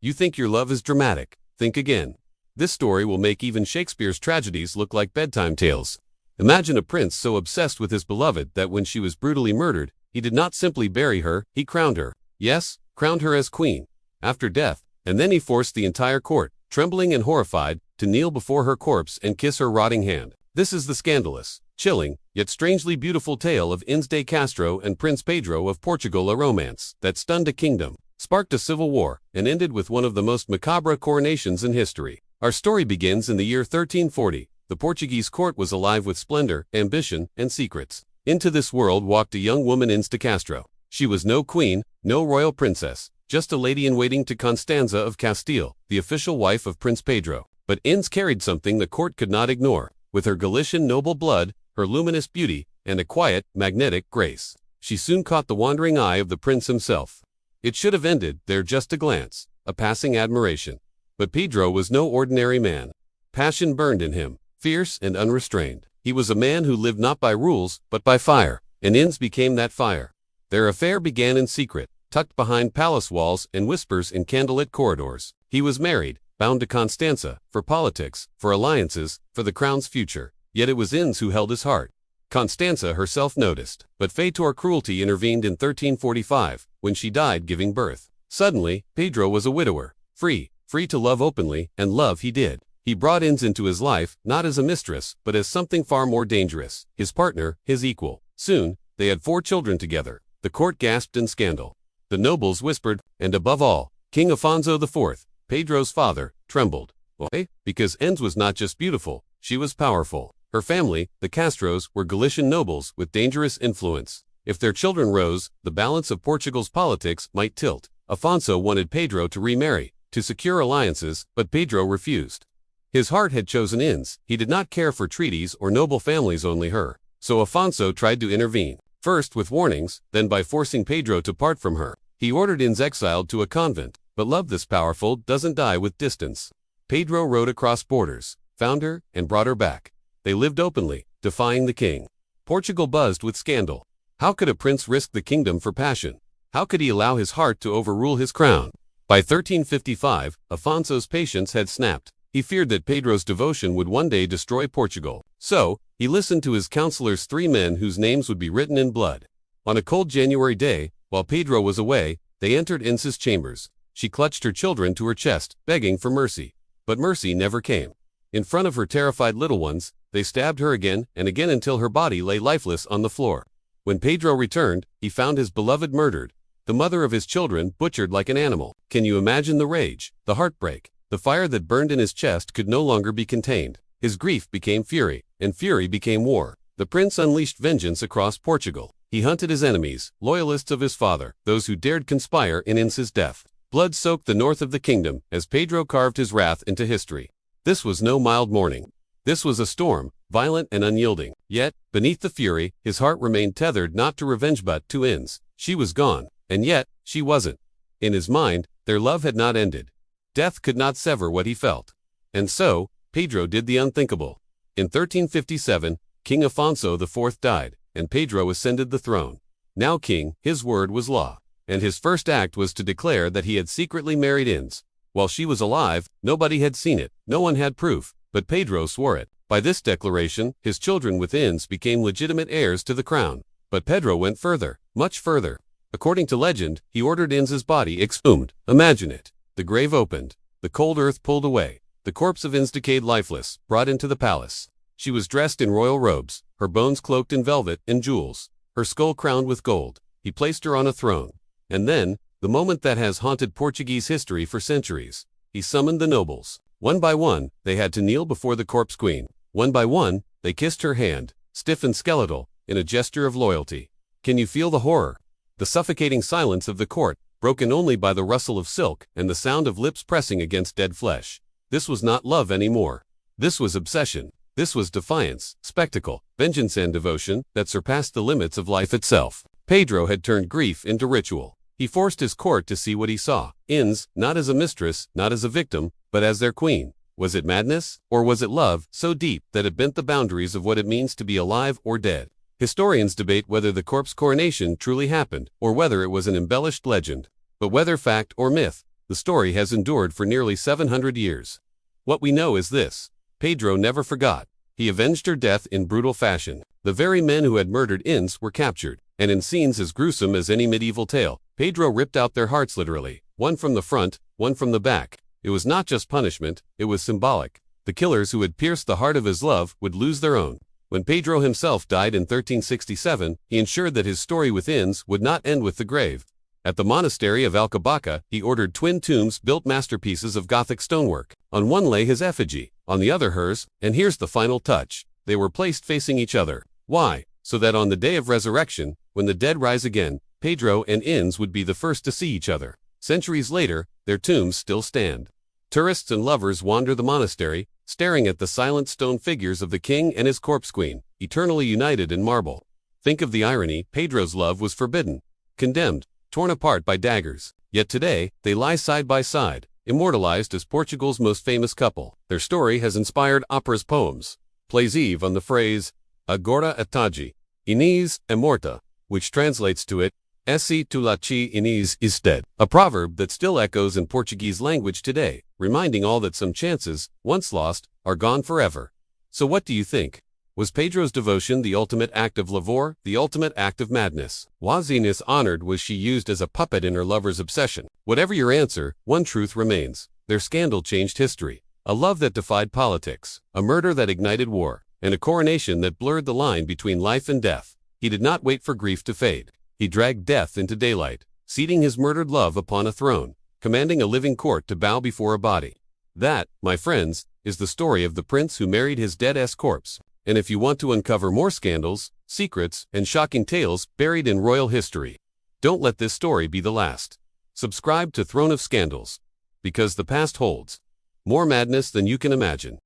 You think your love is dramatic? Think again. This story will make even Shakespeare's tragedies look like bedtime tales. Imagine a prince so obsessed with his beloved that when she was brutally murdered, he did not simply bury her, he crowned her. Yes, crowned her as queen. After death, and then he forced the entire court, trembling and horrified, to kneel before her corpse and kiss her rotting hand. This is the scandalous, chilling, yet strangely beautiful tale of Inês de Castro and Prince Pedro of Portugal, a romance that stunned a kingdom, sparked a civil war, and ended with one of the most macabre coronations in history. Our story begins in the year 1340. The Portuguese court was alive with splendor, ambition, and secrets. Into this world walked a young woman, Inês de Castro. She was no queen, no royal princess, just a lady-in-waiting to Constanza of Castile, the official wife of Prince Pedro. But Inês carried something the court could not ignore. With her Galician noble blood, her luminous beauty, and a quiet, magnetic grace, she soon caught the wandering eye of the prince himself. It should have ended there, just a glance, a passing admiration. But Pedro was no ordinary man. Passion burned in him, fierce and unrestrained. He was a man who lived not by rules, but by fire, and Inês became that fire. Their affair began in secret, tucked behind palace walls and whispers in candlelit corridors. He was married, bound to Constanza, for politics, for alliances, for the crown's future. Yet it was Inês who held his heart. Constanza herself noticed, but fate or cruelty intervened in 1345, when she died giving birth. Suddenly, Pedro was a widower, free to love openly, and love he did. He brought Inês into his life, not as a mistress, but as something far more dangerous, his partner, his equal. Soon, they had 4 children together. The court gasped in scandal. The nobles whispered, and above all, King Afonso IV, Pedro's father, trembled. Why? Because Inês was not just beautiful, she was powerful. Her family, the Castros, were Galician nobles with dangerous influence. If their children rose, the balance of Portugal's politics might tilt. Afonso wanted Pedro to remarry, to secure alliances, but Pedro refused. His heart had chosen Inês. He did not care for treaties or noble families, only her. So Afonso tried to intervene, first with warnings, then by forcing Pedro to part from her. He ordered Inês exiled to a convent, but love this powerful doesn't die with distance. Pedro rode across borders, found her, and brought her back. They lived openly, defying the king. Portugal buzzed with scandal. How could a prince risk the kingdom for passion? How could he allow his heart to overrule his crown? By 1355, Afonso's patience had snapped. He feared that Pedro's devotion would one day destroy Portugal. So, he listened to his counselors, 3 men whose names would be written in blood. On a cold January day, while Pedro was away, they entered Inês's chambers. She clutched her children to her chest, begging for mercy. But mercy never came. In front of her terrified little ones, they stabbed her again and again until her body lay lifeless on the floor. When Pedro returned, he found his beloved murdered, the mother of his children butchered like an animal. Can you imagine the rage, the heartbreak? The fire that burned in his chest could no longer be contained. His grief became fury, and fury became war. The prince unleashed vengeance across Portugal. He hunted his enemies, loyalists of his father, those who dared conspire in Inês's death. Blood soaked the north of the kingdom as Pedro carved his wrath into history. This was no mild morning. This was a storm, violent and unyielding. Yet, beneath the fury, his heart remained tethered not to revenge but to Inês. She was gone, and yet, she wasn't. In his mind, their love had not ended. Death could not sever what he felt. And so, Pedro did the unthinkable. In 1357, King Afonso IV died, and Pedro ascended the throne. Now king, his word was law. And his first act was to declare that he had secretly married Inês. While she was alive, nobody had seen it, no one had proof, but Pedro swore it. By this declaration, his children with Inês became legitimate heirs to the crown. But Pedro went further, much further. According to legend, he ordered Inês's body exhumed. Imagine it. The grave opened, the cold earth pulled away, the corpse of Inês decayed lifeless, brought into the palace. She was dressed in royal robes, her bones cloaked in velvet and jewels, her skull crowned with gold. He placed her on a throne. And then, the moment that has haunted Portuguese history for centuries, he summoned the nobles. One by one, they had to kneel before the corpse queen. One by one, they kissed her hand, stiff and skeletal, in a gesture of loyalty. Can you feel the horror? The suffocating silence of the court, broken only by the rustle of silk and the sound of lips pressing against dead flesh. This was not love anymore. This was obsession. This was defiance, spectacle, vengeance and devotion that surpassed the limits of life itself. Pedro had turned grief into ritual. He forced his court to see what he saw. Inês, not as a mistress, not as a victim, but as their queen. Was it madness? Or was it love, so deep that it bent the boundaries of what it means to be alive or dead? Historians debate whether the corpse coronation truly happened, or whether it was an embellished legend. But whether fact or myth, the story has endured for nearly 700 years. What we know is this: Pedro never forgot. He avenged her death in brutal fashion. The very men who had murdered Inês were captured, and in scenes as gruesome as any medieval tale, Pedro ripped out their hearts literally, one from the front, one from the back. It was not just punishment, it was symbolic. The killers who had pierced the heart of his love would lose their own. When Pedro himself died in 1367, he ensured that his story with Inês would not end with the grave. At the monastery of Alcobaça, he ordered twin tombs built masterpieces of Gothic stonework. On one lay his effigy, on the other hers, and here's the final touch. They were placed facing each other. Why? So that on the day of resurrection, when the dead rise again, Pedro and Inês would be the first to see each other. Centuries later, their tombs still stand. Tourists and lovers wander the monastery, staring at the silent stone figures of the king and his corpse queen, eternally united in marble. Think of the irony: Pedro's love was forbidden, condemned, torn apart by daggers. Yet today, they lie side by side, immortalized as Portugal's most famous couple. Their story has inspired operas, poems, plays. Eve on the phrase, agora atagi, Inês é morta, which translates to it, esse tulachi Inês is dead, a proverb that still echoes in Portuguese language today, reminding all that some chances, once lost, are gone forever. So what do you think? Was Pedro's devotion the ultimate act of lavor, the ultimate act of madness? Was Inês honored? Was she used as a puppet in her lover's obsession? Whatever your answer, one truth remains: their scandal changed history. A love that defied politics, a murder that ignited war, and a coronation that blurred the line between life and death. He did not wait for grief to fade. He dragged death into daylight, seating his murdered love upon a throne, commanding a living court to bow before a body. That, my friends, is the story of the prince who married his dead-ass corpse. And if you want to uncover more scandals, secrets, and shocking tales buried in royal history, don't let this story be the last. Subscribe to Throne of Scandals, because the past holds more madness than you can imagine.